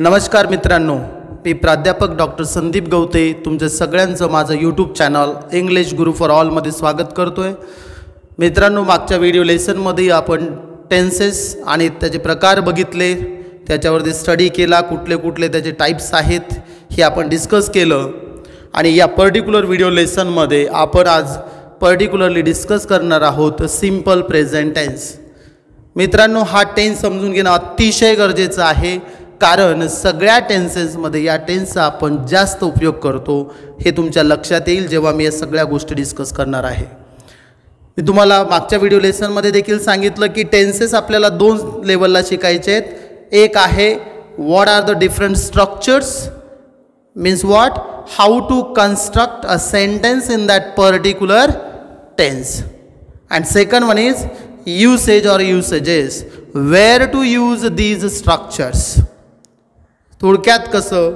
नमस्कार मित्रांनो, मी प्राध्यापक डॉक्टर संदीप गवते तुमच्या सगळ्यांचं माझं YouTube channel English Guru for ऑलमध्ये स्वागत करतो आहे. मित्रांनो, मागच्या व्हिडिओ लेसनमध्ये आपण टेन्सेस आणि त्याचे प्रकार बघितले, त्याच्यावरती स्टडी केला, कुठले कुठले त्याचे टाईप्स आहेत हे आपण डिस्कस केलं. आणि या पर्टिक्युलर व्हिडिओ लेसनमध्ये आपण आज पर्टिक्युलरली डिस्कस करणार आहोत सिम्पल प्रेझेंट टेन्स. मित्रांनो, हा टेन्स समजून घेणं अतिशय गरजेचं आहे, कारण सगळ्या टेन्सेसमध्ये या टेन्सचा आपण जास्त उपयोग करतो. हे तुमच्या लक्षात येईल जेव्हा मी या सगळ्या गोष्टी डिस्कस करणार आहे. मी तुम्हाला मागच्या व्हिडिओ लेसनमध्ये देखील सांगितलं की टेन्सेस आपल्याला दोन लेवलला शिकायचे आहेत. एक आहे what are the different structures, means what, how to construct a sentence in that particular tense. And second one is usage or usages, where to use these structures. थोडक्यात कसं,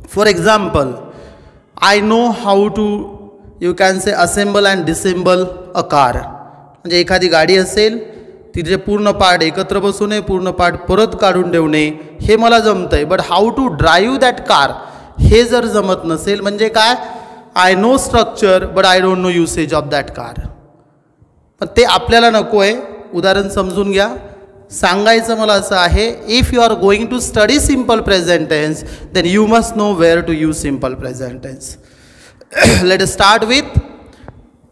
for example, I know how to, you can say assemble and dissemble a car. म्हणजे एखादी गाडी असेल, तिचे पूर्ण part एकत्र बसवणे, पूर्ण पार्ट परत काढून ठेवणे, हे मला जमतं आहे. But how to drive that car, हे जर जमत नसेल, म्हणजे काय, I know structure but I don't know usage of that car. पण ते आपल्याला नको आहे. उदाहरण समजून घ्या. सांगायचं मला असं आहे, if you are going to study simple present tense then you must know where to use simple present tense. Let start with,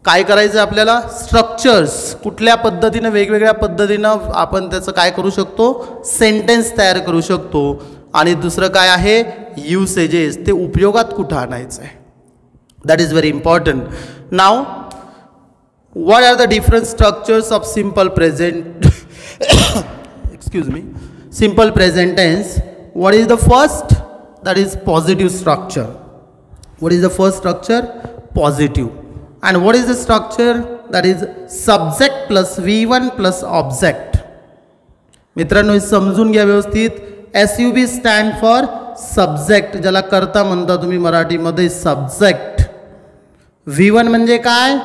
काय करायचं आपल्याला, स्ट्रक्चर्स. कुठल्या पद्धतीनं, वेगवेगळ्या पद्धतीनं आपण त्याचं काय करू शकतो, सेंटेन्स तयार करू शकतो. आणि दुसरं काय आहे, युसेजेस, ते उपयोगात कुठं आणायचं आहे. That is very important. Now, what are the different structures of simple present simple present tense? What is the first? That is positive structure. What is the first structure? Positive. And what is the structure? That is subject plus V1 plus object. मित्रांनो, हे समजून घ्या व्यवस्थित. SUB stand for subject, ज्याला कर्ता म्हणता तुम्ही मराठीमध्ये, सब्जेक्ट. V1 म्हणजे काय,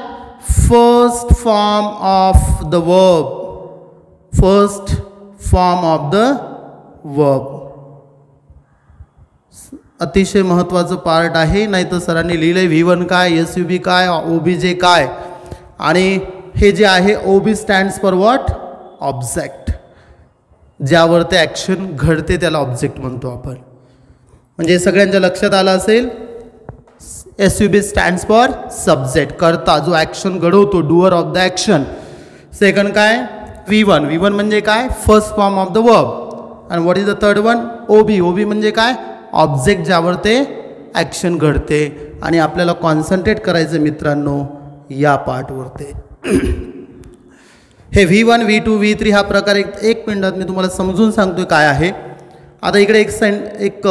first form of the verb, first form of the verb. अतिशय महत्त्वाचं पार्ट आहे, नाही तर सरांनी लिहिलं V1 काय, SUB काय, OBJ काय. आणि हे जे आहे OB stands for what, object. ज्यावर ते ॲक्शन घडते त्याला ऑब्जेक्ट म्हणतो आपण. म्हणजे सगळ्यांच्या लक्षात आलं असेल. SUB स्टँड्स फॉर सब्जेक्ट, कर्ता, जो ॲक्शन घडवतो, doer of the action. Second काय, V1 म्हणजे काय, first form of the verb. आणि what is the third one, OB म्हणजे काय, ऑब्जेक्ट, ज्यावर ते ॲक्शन घडते. आणि आपल्याला कॉन्सन्ट्रेट करायचं मित्रांनो या पार्टवरती. हे V1 V2 V3 हा प्रकार एक मिनिटात मी तुम्हाला समजून सांगतोय काय आहे. आता इकडे एक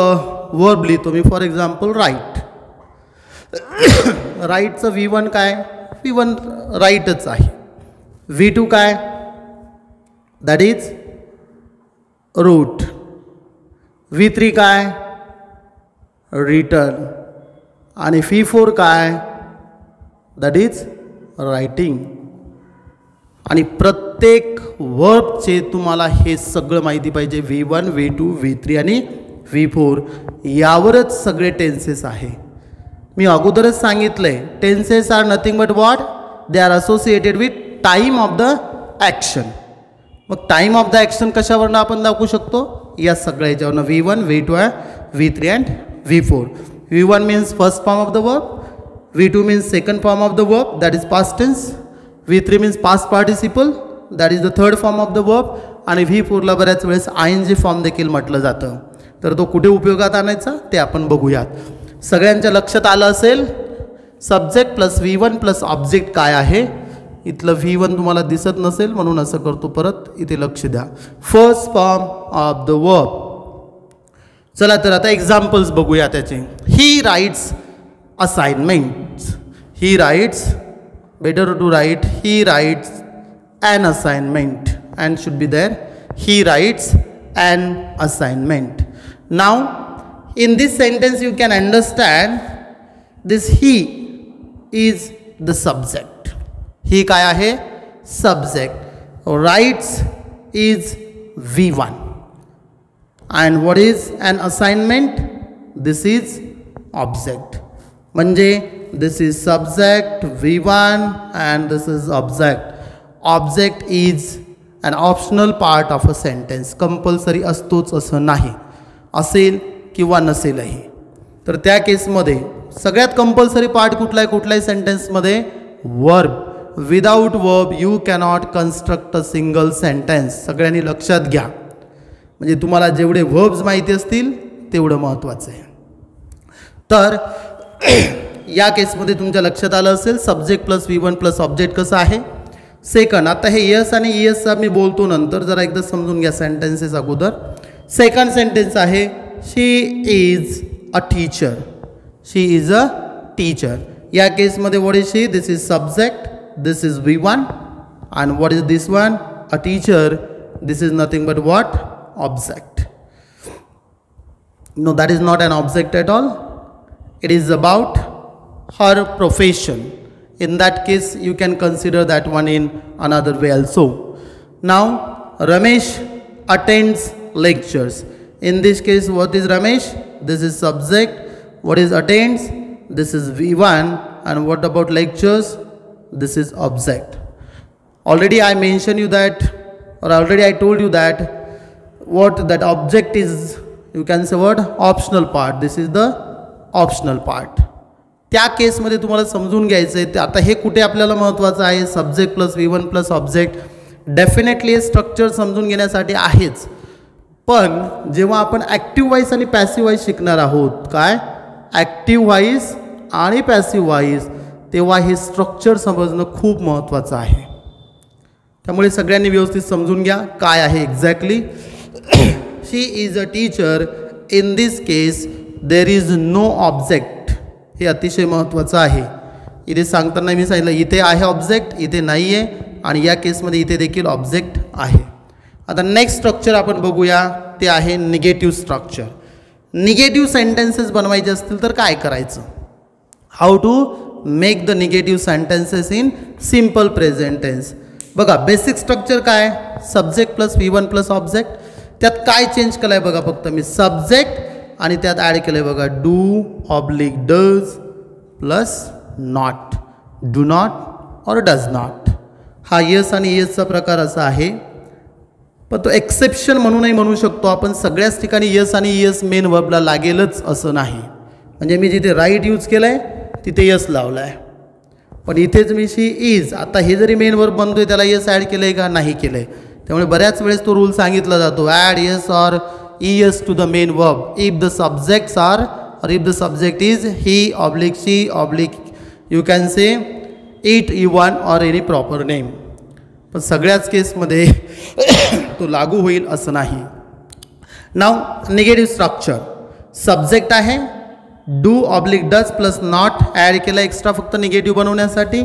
वर्ब लिहितो मी, फॉर एक्झाम्पल राईट. राईटचं V1 काय, V1 राईटच आहे. V2 काय, दॅट इज रूट. V3 काय, रिटर्न. आणि V4 काय, दॅट इज रायटिंग. आणि प्रत्येक वर्बचे तुम्हाला हे सगळं माहिती पाहिजे. V1 V2 V3 आणि V4 यावरच सगळे टेन्सेस आहे. मी अगोदरच सांगितलं आहे, tenses are nothing but what, they are associated with time of the action. मग टाईम ऑफ द ॲक्शन कशावरनं आपण दाखवू शकतो, या सगळ्या ह्याच्यावरनं. V1 V2 V3 and V4. V1 means first form of the verb, V2 means second form of the verb, that is past tense. V3 means past participle, that is the third form of the verb. आणि V4ला बऱ्याच वेळेस ING form देखील म्हटलं जातं. तर तो कुठे उपयोगात आणायचा ते आपण बघूयात. सगळ्यांच्या लक्षात आलं असेल, subject plus V1 plus object काय आहे. इथलं V1 तुम्हाला दिसत नसेल म्हणून असं करतो, परत इथे लक्ष द्या. First form of the verb. चला तर आता एक्झाम्पल्स बघूया त्याचे. He writes assignments. He writes, better to write, he writes an assignment, and should be there. He writes an assignment. Now, in this sentence you can understand this he is the subject. He काय आहे, subject. Writes is V1. And what is an assignment? This is object. म्हणजे this is subject V1 and this is object. Object is an optional part of a sentence. Compulsory असतोच असं नाही, असेल किंवा नसेलही. तर त्या केसमध्ये सगळ्यात कंपल्सरी पार्ट कुठला आहे कुठल्याही सेंटेन्समध्ये? Verb. Without verb you cannot construct a single sentence. सगळ्यांनी लक्षात घ्या. म्हणजे तुम्हाला जेवढे वर्ब्स माहिती असतील तेवढं महत्त्वाचं आहे. तर या केसमध्ये तुमच्या लक्षात आलं असेल subject plus V1 plus object कसं आहे. सेकंड, आता हे यस आणि ईएसचा मी बोलतो नंतर, जरा एकदा समजून घ्या सेंटेन्सेस अगोदर. सेकंड सेंटेन्स आहे she is a teacher. She is a teacher. या केसमध्ये what is she? This is subject, this is V1 and what is this one? A teacher. This is nothing but what? Object. No, that is not an object at all. It is about her profession. In that case, you can consider that one in another way also. Now, Ramesh attends lectures. In this case, what is Ramesh? This is subject. What is attends? This is V1. And what about lectures? This is object. Already I mentioned you that, or already I told you that what that object is. You can say what? Optional part. This is the optional part. त्या केसमध्ये तुम्हाला समजून घ्यायचं आहे. आता हे कुठे आपल्याला महत्त्वाचं आहे? Subject plus V1 plus object. Definitely हे स्ट्रक्चर समजून घेण्यासाठी आहेच, पण जेव्हा आपण ॲक्टिव्ह व्हॉइस आणि पॅसिव्ह व्हॉइस शिकणार आहोत, काय ॲक्टिव्ह व्हॉइस आणि पॅसिव्ह व्हॉइस, तेव्हा हे स्ट्रक्चर समजणं खूप महत्त्वाचं आहे. त्यामुळे सगळ्यांनी व्यवस्थित समजून घ्या काय आहे exactly. She is a teacher. In this case, there is no object. हे अतिशय महत्त्वाचं आहे. इथे सांगताना मी सांगितलं इथे आहे ऑब्जेक्ट, इथे नाही आहे, आणि या केसमध्ये इथे देखील ऑब्जेक्ट आहे. आता नेक्स्ट स्ट्रक्चर आपण बघूया, ते आहे निगेटिव्ह स्ट्रक्चर. निगेटिव्ह सेंटेन्सेस बनवायचे असतील तर काय करायचं? How to make the negative sentences in simple present tense. बघा बेसिक स्ट्रक्चर काय? Subject plus V1 plus object. त्यात काय चेंज केलं आहे बघा, फक्त मी सब्जेक्ट आणि त्यात ॲड केलं आहे बघा do oblique does plus not. Do not or does not. हा यस आणि येसचा प्रकार असा आहे, पण तो एक्सेप्शन म्हणूनही म्हणू शकतो आपण. सगळ्याच ठिकाणी यस आणि येस मेन वर्बला लागेलच असं नाही. म्हणजे मी जिथे राईट यूज केलं आहे तिथे यस लावला आहे, पण इथेच मी शी इज, आता हे जरी मेन वर्ब बनतो आहे त्याला यस ॲड केलं आहे का? नाही केलं आहे. त्यामुळे बऱ्याच वेळेस तो रूल सांगितला जातो, add S or ES to the main verb if the subjects are, or if the subject is he oblique she oblique you can say it, even or any proper name. पण सगळ्याच केसमध्ये तो लागू होईल असं नाही. Now negative structure. सब्जेक्ट आहे, do oblique does plus not add केला एक्स्ट्रा फक्त निगेटिव्ह बनवण्यासाठी.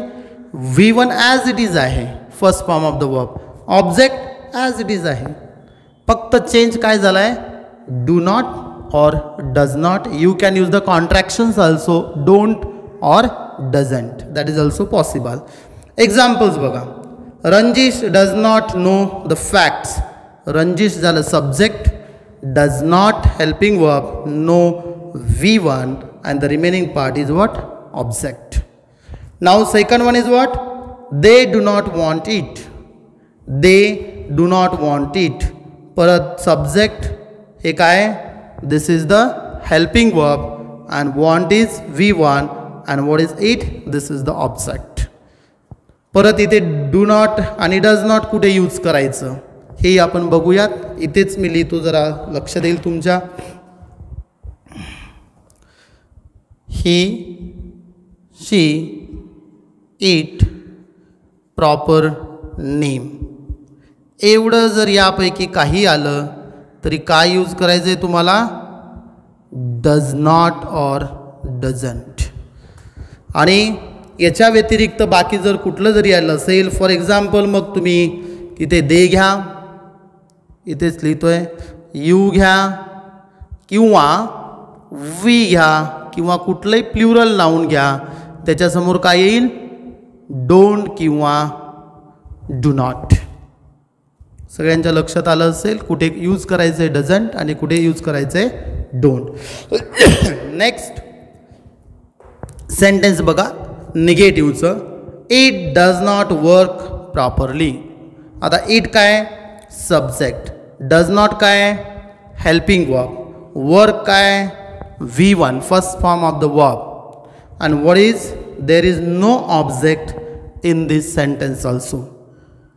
V1 ॲज इट इज आहे, first form of the verb. Object as it is आहे, फक्त चेंज काय झाला आहे? Do not or does not. You can use the contractions also, don't or doesn't, that is also possible. Examples बघा. Ranjish does not know the facts. Ranjish झालं subject, does not helping verb, know V1 and the remaining part is what? Object. Now second one is what? They do not want it. They do not want it. परत subject हे काय? This is the helping verb and want is V1 and what is it? This is the object. परत इथे do not आणि does not कुठे use करायचं हे आपण बघूयात. इथेच मी लिहितो, जरा लक्ष देईल तुमच्या. he, she, it, proper name. एवढं जर यापैकी काही आलं तरी काय यूज करायचं आहे तुम्हाला? डज नॉट और डझंट. आणि याच्या व्यतिरिक्त बाकी जर कुठलं जरी आलं असेल, फॉर एक्झाम्पल, मग तुम्ही तिथे दे घ्या, इथेच लिहितोय, यू घ्या किंवा वी घ्या किंवा कुठलंही प्लुरल नाऊन घ्या, त्याच्यासमोर काय येईल? डोंट किंवा डू नॉट. सगळ्यांच्या लक्षात आलं असेल कुठे यूज करायचं आहे डझंट आणि कुठे यूज करायचं आहे डोंट. नेक्स्ट सेंटेन्स बघा निगेटिव्हचं. It does not work properly. आता इट काय सब्जेक्ट, डज नॉट काय हेल्पिंग वर्ब, वर्क काय V1 first form of the verb, and what is there is no object in this sentence also.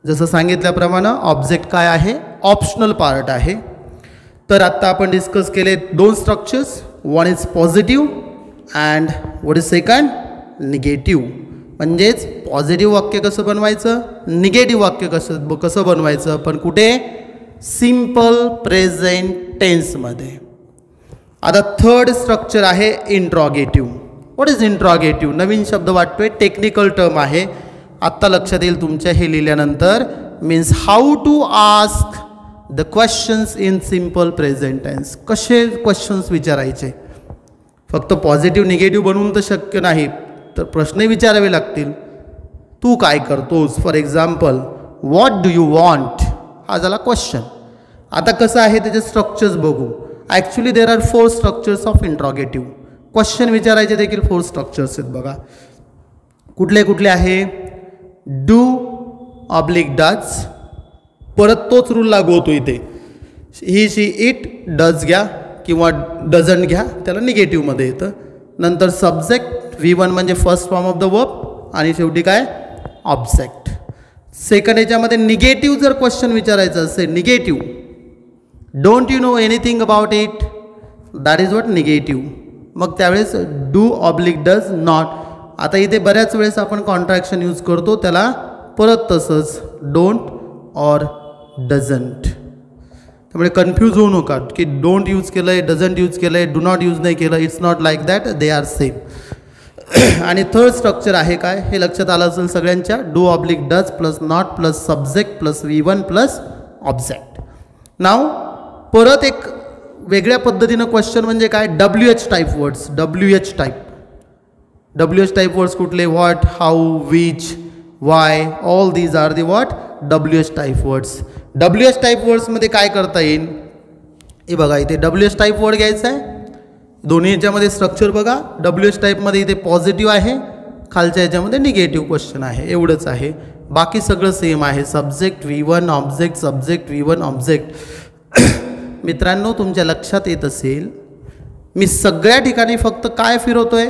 जसं सांगितल्याप्रमाणे object काय आहे ऑप्शनल पार्ट आहे. तर आत्ता आपण डिस्कस केले दोन structures. One is positive and what is second negative. म्हणजेच पॉझिटिव्ह वाक्य कसं बनवायचं, निगेटिव्ह वाक्य कसं बनवायचं, पण कुठे सिम्पल प्रेझेंट टेन्समध्ये. आता थर्ड स्ट्रक्चर आहे इंट्रॉगेटिव्ह. व्हॉट इज इंट्रॉगेटिव्ह, नवीन शब्द वाटतोय, टेक्निकल टर्म आहे. आत्ता लक्षात येईल तुमच्या हे लिहिल्यानंतर. Means how to ask the questions in simple present tense. कसे क्वेश्चन्स विचारायचे, फक्त पॉझिटिव्ह निगेटिव्ह बनवून तर शक्य नाही, तर प्रश्न विचारावे लागतील. तू काय करतोस, for example what do you want, हा झाला क्वेश्चन. आता कसं आहे त्याचे स्ट्रक्चर्स बघू. Actually there are 4 structures of interrogative. Question विचारायचे देखील 4 स्ट्रक्चर्स आहेत बघा. कुठले कुठले आहे, डू ऑब्लिक डज, परत तोच रूल लागू होतो इथे. ही शी इट डज घ्या किंवा डझंट घ्या, त्याला निगेटिव्हमध्ये येतं. नंतर सब्जेक्ट V1 म्हणजे first form of the verb, आणि शेवटी काय ऑब्जेक्ट. सेकंड याच्यामध्ये निगेटिव्ह जर क्वेश्चन विचारायचं असेल, negative don't you know anything about it, that is what negative. मग त्यावेळेस डू ऑब्लिक डज नॉट. आता इथे बऱ्याच वेळेस आपण कॉन्ट्रॅक्शन यूज करतो, त्याला परत तसंच डोंट और डझंट. त्यामुळे कन्फ्यूज होऊ नका की डोंट यूज केलं आहे, डझंट यूज केलं आहे, डू नॉट यूज नाही केलं. It's not like that, they are same. आणि थर्ड स्ट्रक्चर आहे काय, हे लक्षात आलं असेल सगळ्यांच्या. Do oblique does plus not plus subject plus V1 plus object. Now परत एक वेगळ्या पद्धतीनं क्वेश्चन म्हणजे काय, WH type words. WH type words कुठले, what, how, which, why, all these are the what WH type words. WH type वर्ड्समध्ये काय करता येईल, हे बघा इथे WH टाईप वर्ड घ्यायचा आहे. दोन्ही ह्याच्यामध्ये स्ट्रक्चर बघा. WH टाईपमध्ये इथे पॉझिटिव्ह आहे, खालच्या ह्याच्यामध्ये निगेटिव्ह क्वेश्चन आहे, एवढंच आहे. बाकी सगळं सेम आहे, subject V1 object, subject V1 object. मित्रांनो तुमच्या लक्षात येत असेल, मी सगळ्या ठिकाणी फक्त काय फिरवतोय,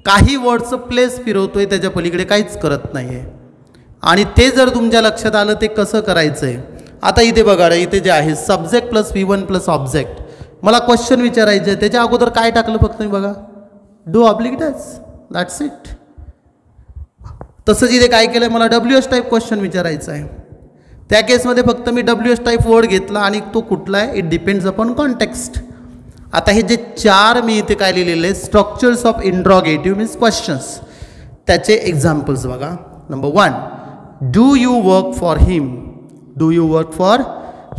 काही वर्डचं प्लेस फिरवतोय, त्याच्या पलीकडे काहीच करत नाही आहे. आणि ते जर तुमच्या लक्षात आलं ते कसं करायचं आहे. आता इथे बघा, इथे जे आहे subject plus V1 plus object, मला क्वेश्चन विचारायचं आहे, त्याच्या अगोदर काय टाकलं फक्त मी बघा, do oblique does, that's it. तसंच इथे काय केलं, मला WH टाईप क्वेश्चन विचारायचं आहे. त्या केसमध्ये फक्त मी WH टाईप वर्ड घेतला आणि तो कुठला आहे, इट डिपेंड्स अपॉन कॉन्टेक्स्ट. आता हे जे 4 मी इथे काय लिहिलेले structures of interrogative means questions, त्याचे एक्झाम्पल्स बघा. Number 1, do you work for him, do you work for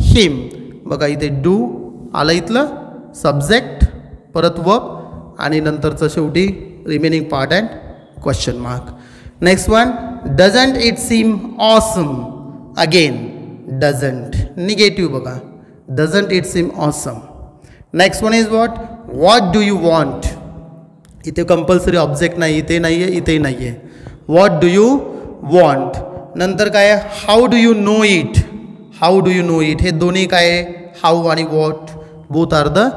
him. बघा इथे डू आलं, इथलं सब्जेक्ट, परत वर्ब आणि नंतरचं शेवटी remaining part and question mark. Next one, doesn't it seem awesome, again doesn't negative बघा, doesn't it seem awesome. Next one is what do you want, इथे कंपल्सरी ऑब्जेक्ट नाही, इथे नाही आहे, इथेही नाही आहे. What do you want. नंतर काय आहे, how do you know it, how do you know it. हे दोन्ही काय आहे, हाऊ आणि what, both are the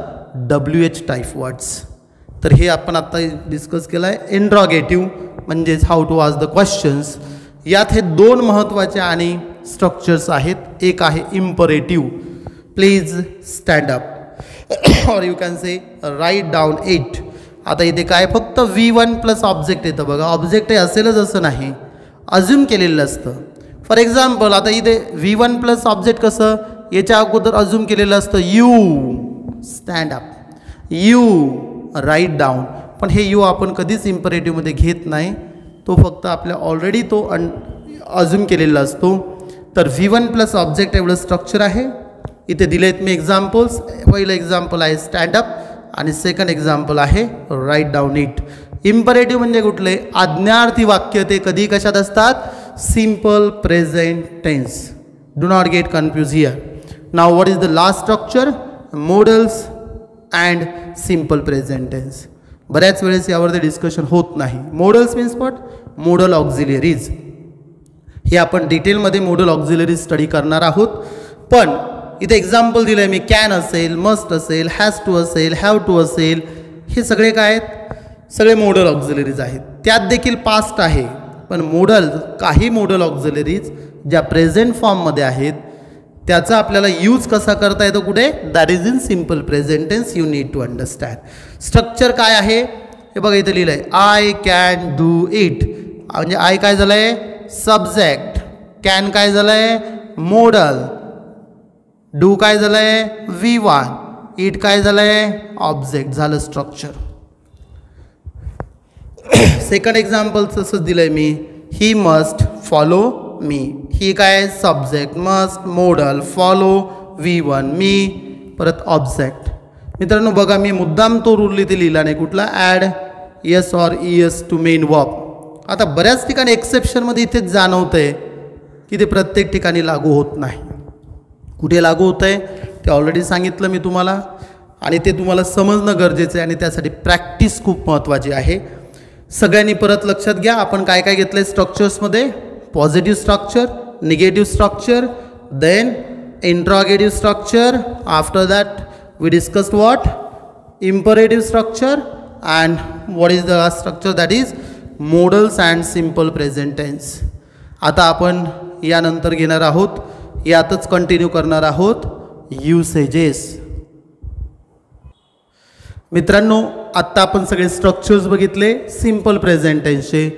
WH type words. तर हे आपण आत्ता डिस्कस केलं आहे इंट्रॉगेटिव्ह म्हणजेच how to ask the questions. यात हे 2 महत्त्वाचे आणि स्ट्रक्चर्स आहेत. एक आहे imperative, please stand up, or you can say write down it. आता इथे काय फक्त V1 प्लस ऑब्जेक्ट येतं बघा, ऑब्जेक्ट हे असेलच असं नाही, अज्युम केलेलं असतं. फॉर एक्झाम्पल आता इथे V1 प्लस ऑब्जेक्ट कसं, याच्या अगोदर अज्युम केलेलं असतं you stand up, you write down. पण हे यू आपण कधीच इम्परेटिव्हमध्ये घेत नाही, तो फक्त आपल्या ऑलरेडी तो अज्युम केलेला असतो. तर V1 प्लस ऑब्जेक्ट एवढं स्ट्रक्चर आहे. इथे दिलेत मी एक्झाम्पल्स. पहिलं एक्झाम्पल आहे स्टँड अप आणि सेकंड एक्झाम्पल आहे राईट डाऊन इट. इम्परेटिव्ह म्हणजे कुठले, आज्ञार्थी वाक्य. ते कधी कशात असतात, simple present tense. Do not get confused here. Now what is the last structure? Modals and simple present tense. बऱ्याच वेळेस यावर डिस्कशन होत नाही. Models means what? Modal auxiliaries. हे आपण डिटेलमध्ये मोडल ऑक्झिलरीज स्टडी करणार आहोत. पण इथे एक्झाम्पल दिलं आहे मी. कॅन असेल, मस्ट असेल, हॅज टू असेल, हॅव टू असेल, हे सगळे काय आहेत? सगळे मोडल ऑक्झिलरीज आहेत. त्यात देखील पास्ट आहे. पण मोडल, काही मोडल ऑक्झिलरीज ज्या प्रेझेंट फॉर्ममध्ये आहेत त्याचा आपल्याला यूज कसा करता येतो कुठे? That is in simple present tense. You need to understand. Structure काय आहे हे बघा, इथे लिहिलं आहे आय कॅन डू इट. म्हणजे आय काय झालं आहे? सब्जेक्ट. कॅन काय झालं आहे? मोडल. डू काय झालं आहे? V1. इट काय झालं आहे? ऑब्जेक्ट. झालं स्ट्रक्चर. सेकंड एक्झाम्पल तसंच दिलं आहे मी. He must follow me. ही काय? Subject. Must modal. Follow V1 me. परत ऑब्जेक्ट. मित्रांनो बघा, मी मुद्दाम तो रूल इथे लिहिला नाही. कुठला? ॲड येस ऑर इयस टू मेन वर्ब. आता बऱ्याच ठिकाणी एक्सेप्शनमध्ये इथेच जाणवतं आहे की ते प्रत्येक ठिकाणी लागू होत नाही. कुठे लागू होतं आहे ते ऑलरेडी सांगितलं मी तुम्हाला, आणि ते तुम्हाला समजणं गरजेचं आहे आणि त्यासाठी प्रॅक्टिस खूप महत्त्वाची आहे. सगळ्यांनी परत लक्षात घ्या, आपण काय काय घेतलं आहे स्ट्रक्चर्समध्ये? Positive structure, negative structure, then interrogative structure. After that we discussed what? Imperative structure. And what is the last structure? That is modals and simple present tense. आता आपण यानंतर घेणार आहोत, यातच कंटिन्यू करणार आहोत युसेजेस. मित्रांनो आत्ता आपण सगळे स्ट्रक्चर्स बघितले सिम्पल प्रेझेंट टेन्सचे.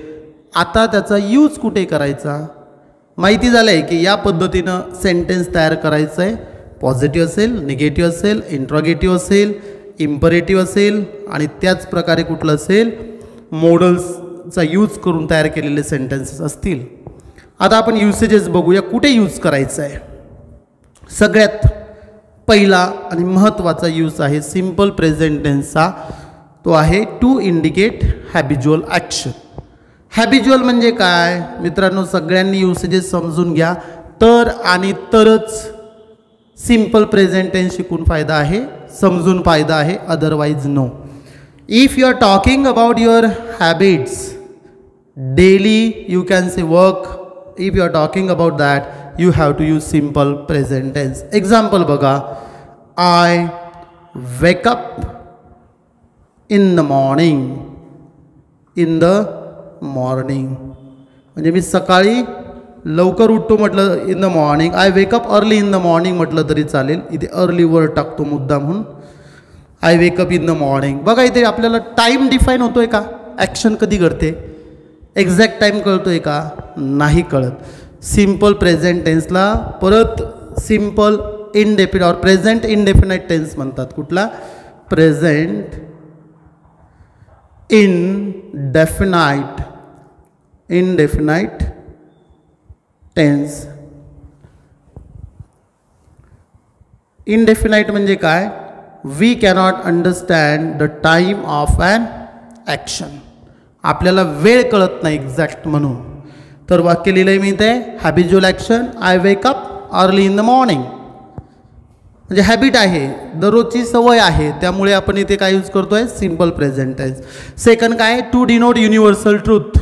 आता त्याचा यूज कुठे करायचा माहिती झालं आहे की या पद्धतीनं सेंटेन्स तयार करायचं आहे. पॉझिटिव्ह असेल, निगेटिव्ह असेल, इंट्रॉगेटिव्ह असेल, इम्परेटिव्ह असेल, आणि त्याच प्रकारे कुठलं असेल? मोडल्सचा यूज करून तयार केलेले सेंटेन्सेस असतील. आता आपण युसेजेस बघूया कुठे यूज करायचं आहे. सगळ्यात पहिला आणि महत्त्वाचा यूज आहे सिम्पल प्रेझेंट टेन्सचा. तो आहे टू इंडिकेट हॅबिज्युअल ॲक्शन. हॅबिज्युअल म्हणजे काय मित्रांनो? सगळ्यांनी युसेजेस समजून घ्या. तर आणि तरच सिम्पल प्रेझेंट टेन्स शिकून फायदा आहे, समजून फायदा आहे, otherwise no. If you are talking about your habits daily, you can say work. If you are talking about that you have to use simple present tense. Example बघा. I wake up in the morning. In the morning म्हणजे मी सकाळी लवकर उठतो म्हटलं in the morning. I wake up early in the morning म्हटलं तरी चालेल. इथे अर्ली वर टाकतो मुद्दाम म्हणून. I wake up in the morning. बघा इथे आपल्याला टाईम डिफाईन होतोय का? ॲक्शन कधी घडते? एक्झॅक्ट टाईम कळतोय का? नाही कळत. सिम्पल प्रेझेंट टेन्सला परत simple indefinite or present indefinite tense म्हणतात. कुठला? Present indefinite. Indefinite tense. Indefinite म्हणजे काय? We cannot understand the time of an action. आपल्याला वेळ कळत नाही एक्झॅक्ट म्हणून. तर वाक्य लिहिलं आहे मी इथे. Habitual action I wake up early in the morning. म्हणजे हॅबिट आहे, दररोजची सवय आहे, त्यामुळे आपण इथे काय यूज करतोय? Simple present tense. सेकंड काय? To denote universal truth.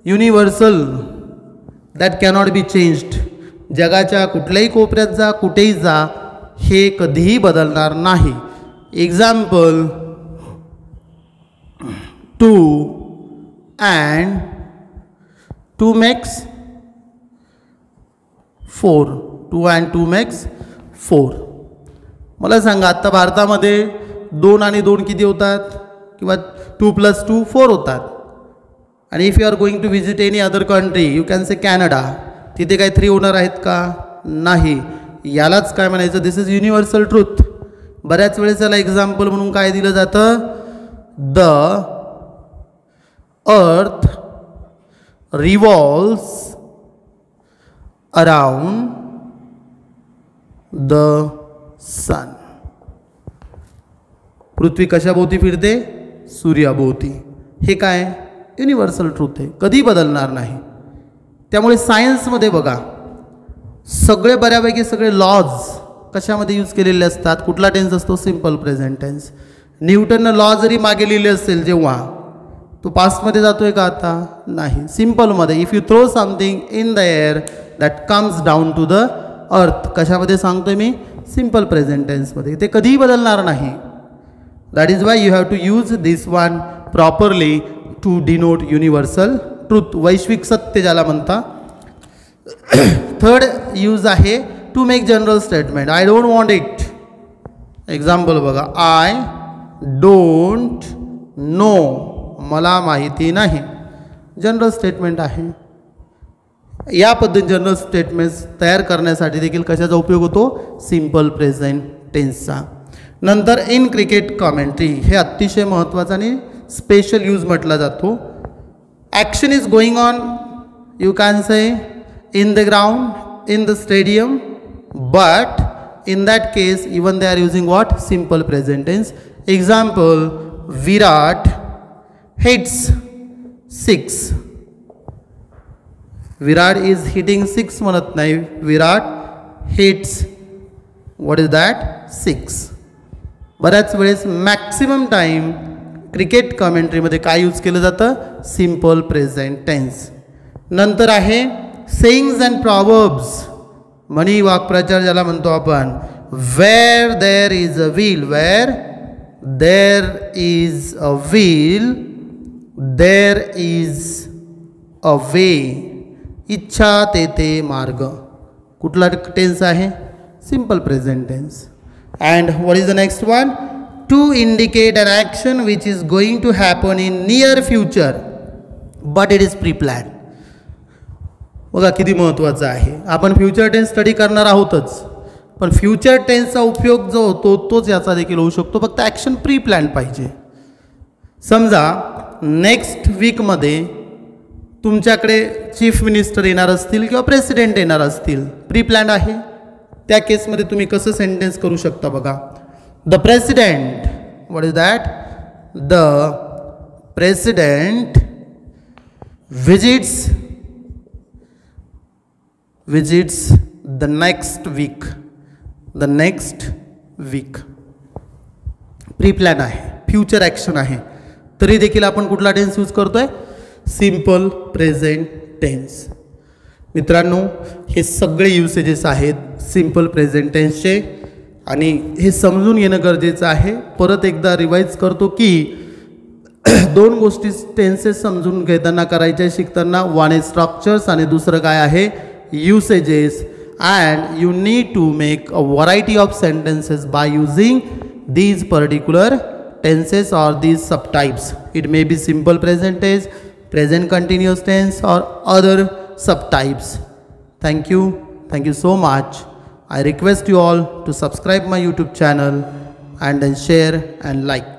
Universal that cannot be changed. जगाच्या कुठल्याही कोपऱ्यात जा, कुठेही जा, हे कधीही बदलणार नाही. Example. Two and two makes four. Two and two makes four. मला सांगा आत्ता भारतामध्ये 2 आणि 2 किती होतात? किंवा 2 + 2 4 होतात. आणि if you are going to visit any other country, you can say Canada, तिथे काय 3 होणार आहेत का? नाही. यालाच काय म्हणायचं? दिस इज युनिव्हर्सल ट्रूथ. बऱ्याच वेळेस याला एक्झाम्पल म्हणून काय दिलं जातं? The earth revolves around the sun. पृथ्वी कशाभोवती फिरते? सूर्याभोवती. हे काय? युनिव्हर्सल ट्रूथ आहे, कधी बदलणार नाही. त्यामुळे सायन्समध्ये बघा, सगळे बऱ्यापैकी सगळे लॉज कशामध्ये यूज केलेले असतात? कुठला टेन्स असतो? Simple present tense. न्यूटननं लॉ जरी मागे लिहिले असेल जेव्हा, तो पास्टमध्ये जातोय का आता? नाही, सिम्पलमध्ये. If you throw something in the air that comes down to the earth, कशामध्ये सांगतोय मी? Simple present टेन्समध्ये. ते कधीही बदलणार नाही. That is why you have to use this one properly to denote universal truth, वैश्विक सत्य ज्याला म्हणता. थर्ड यूज आहे to make general statement. I don't want it. Example बघा, आय डोंट नो, मला माहिती नाही. जनरल स्टेटमेंट आहे. या पद्धतीने जनरल स्टेटमेंट्स तयार करण्यासाठी देखील कशाचा उपयोग होतो? सिम्पल प्रेझेंट टेन्सचा. नंतर इन क्रिकेट कॉमेंट्री, हे अतिशय महत्त्वाचा आणि स्पेशल यूज म्हटला जातो. Action is going on, you can say in the ground, in the stadium, but in that case even they are using what? Simple present tense. Example, Virat hits 6. Virat is hitting 6 म्हणत नाही, Virat hits, what is that? 6. बऱ्याच वेळेस maximum time cricket कॉमेंट्रीमध्ये काय use केलं जातं? Simple present tense. नंतर आहे sayings and प्रॉवर्ब्स, म्हणी वाक्प्रचार ज्याला म्हणतो आपण. Where there is a will, where there is a will there is a way. इच्छा तेथे मार्ग. कुठला टेन्स आहे? Simple present tense. And what is the next one? To indicate an action which is going to happen in near future but it is pre plan. बघा किती महत्त्वाचं आहे. आपण फ्युचर टेन्स स्टडी करणार आहोतच, पण फ्युचर टेन्सचा उपयोग जो होतो तोच याचा देखील होऊ शकतो, फक्त ॲक्शन प्री प्लॅन पाहिजे. समजा नेक्स्ट वीकमध्ये तुमच्याकडे चीफ मिनिस्टर येणार असतील किंवा प्रेसिडेंट येणार असतील, प्री प्लॅन आहे. त्या केसमध्ये तुम्ही कसं सेंटेन्स करू शकता बघा. The president, what is that? The president visits the next week. The next week pre plan आहे, फ्युचर ॲक्शन आहे, तरी देखील आपण कुठला टेन्स यूज करतोय? Simple present tense. मित्रांनो, हे सगळे युसेजेस आहेत सिम्पल प्रेझेंट टेन्सचे आणि हे समजून घेणं गरजेचं आहे. परत एकदा रिवाईज करतो की दोन गोष्टी टेन्सेस समजून घेताना करायच्या शिकताना. वन इज स्ट्रक्चर्स आणि दुसरं काय आहे? usages, and you need to make a variety of sentences by using these particular tenses or these subtypes. It may be simple present tense, present continuous tense or other subtypes. Thank you so much. I request you all to subscribe my YouTube channel and then share and like.